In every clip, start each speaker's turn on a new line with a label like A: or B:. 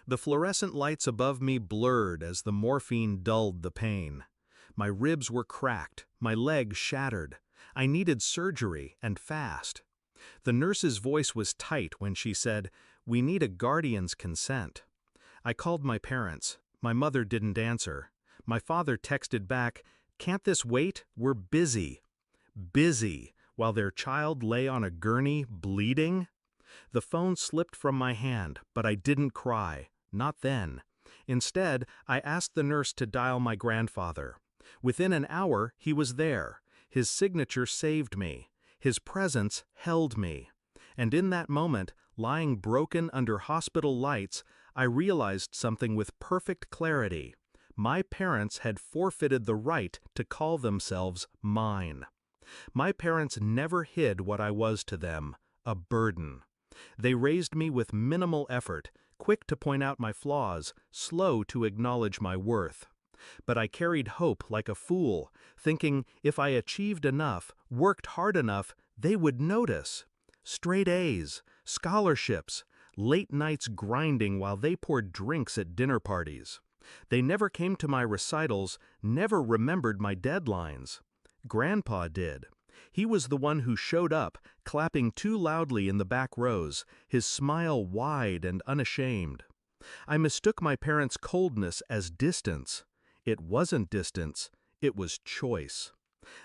A: The fluorescent lights above me blurred as the morphine dulled the pain. My ribs were cracked, my leg shattered. I needed surgery, and fast. The nurse's voice was tight when she said, "We need a guardian's consent." I called my parents. My mother didn't answer. My father texted back, "Can't this wait? We're busy." Busy, while their child lay on a gurney, bleeding? The phone slipped from my hand, but I didn't cry. Not then. Instead, I asked the nurse to dial my grandfather. Within an hour, he was there. His signature saved me. His presence held me. And in that moment, lying broken under hospital lights, I realized something with perfect clarity. My parents had forfeited the right to call themselves mine. My parents never hid what I was to them, a burden. They raised me with minimal effort, quick to point out my flaws, slow to acknowledge my worth. But I carried hope like a fool, thinking if I achieved enough, worked hard enough, they would notice. Straight A's, scholarships, late nights grinding while they poured drinks at dinner parties. They never came to my recitals, never remembered my deadlines. Grandpa did. He was the one who showed up, clapping too loudly in the back rows, his smile wide and unashamed. I mistook my parents' coldness as distance. It wasn't distance, it was choice.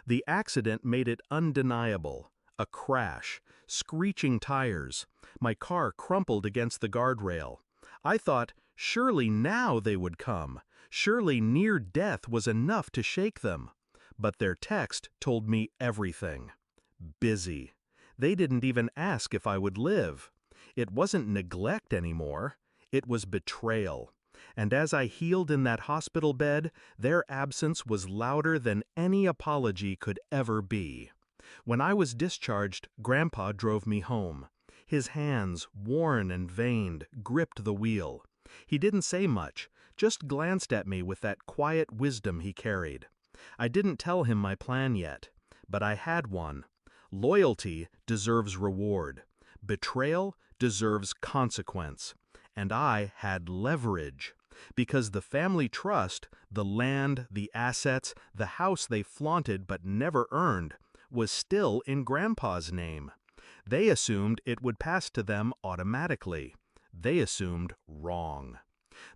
A: The accident made it undeniable. A crash, screeching tires. My car crumpled against the guardrail. I thought, surely now they would come. Surely near death was enough to shake them. But their text told me everything. Busy. They didn't even ask if I would live. It wasn't neglect anymore. It was betrayal. And as I healed in that hospital bed, their absence was louder than any apology could ever be. When I was discharged, Grandpa drove me home. His hands, worn and veined, gripped the wheel. He didn't say much, just glanced at me with that quiet wisdom he carried. I didn't tell him my plan yet, but I had one. Loyalty deserves reward. Betrayal deserves consequence. And I had leverage. Because the family trust, the land, the assets, the house they flaunted but never earned, was still in Grandpa's name. They assumed it would pass to them automatically. They assumed wrong.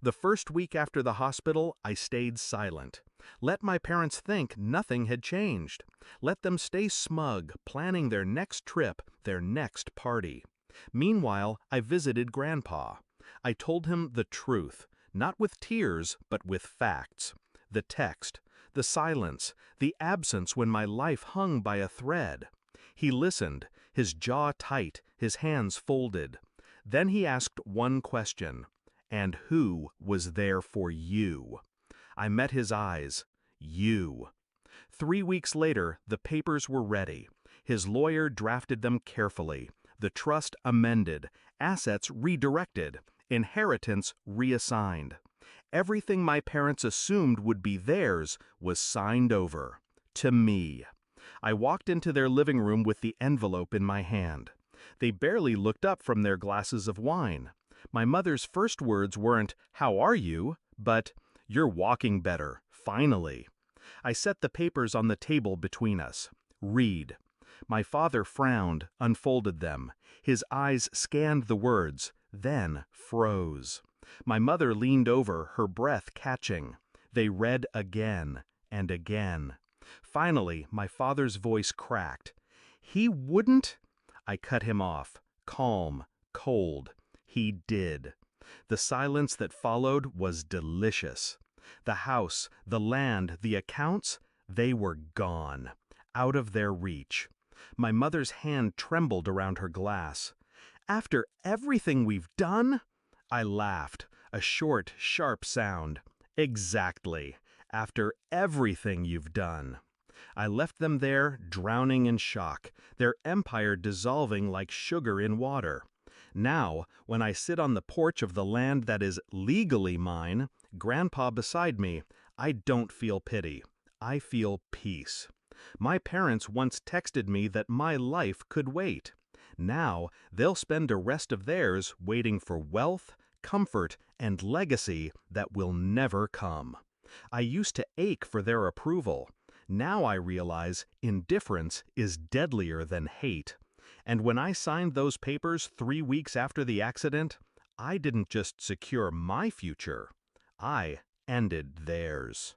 A: The first week after the hospital, I stayed silent. Let my parents think nothing had changed. Let them stay smug, planning their next trip, their next party. Meanwhile, I visited Grandpa. I told him the truth, not with tears, but with facts. The text, the silence, the absence when my life hung by a thread. He listened, his jaw tight, his hands folded. Then he asked one question. And who was there for you? I met his eyes. You. 3 weeks later, the papers were ready. His lawyer drafted them carefully. The trust amended, assets redirected, inheritance reassigned. Everything my parents assumed would be theirs was signed over. To me. I walked into their living room with the envelope in my hand. They barely looked up from their glasses of wine. My mother's first words weren't, "How are you?" but, "You're walking better, finally." I set the papers on the table between us. Read. My father frowned, unfolded them. His eyes scanned the words, then froze. My mother leaned over, her breath catching. They read again and again. Finally, my father's voice cracked. "He wouldn't—" I cut him off, calm, cold. He did. The silence that followed was delicious. The house, the land, the accounts, they were gone, out of their reach. My mother's hand trembled around her glass. "After everything we've done?" I laughed, a short, sharp sound. "Exactly. After everything you've done." I left them there, drowning in shock, their empire dissolving like sugar in water. Now, when I sit on the porch of the land that is legally mine, Grandpa beside me, I don't feel pity. I feel peace. My parents once texted me that my life could wait. Now, they'll spend the rest of theirs waiting for wealth, comfort, and legacy that will never come. I used to ache for their approval. Now I realize indifference is deadlier than hate. And when I signed those papers 3 weeks after the accident, I didn't just secure my future, I ended theirs.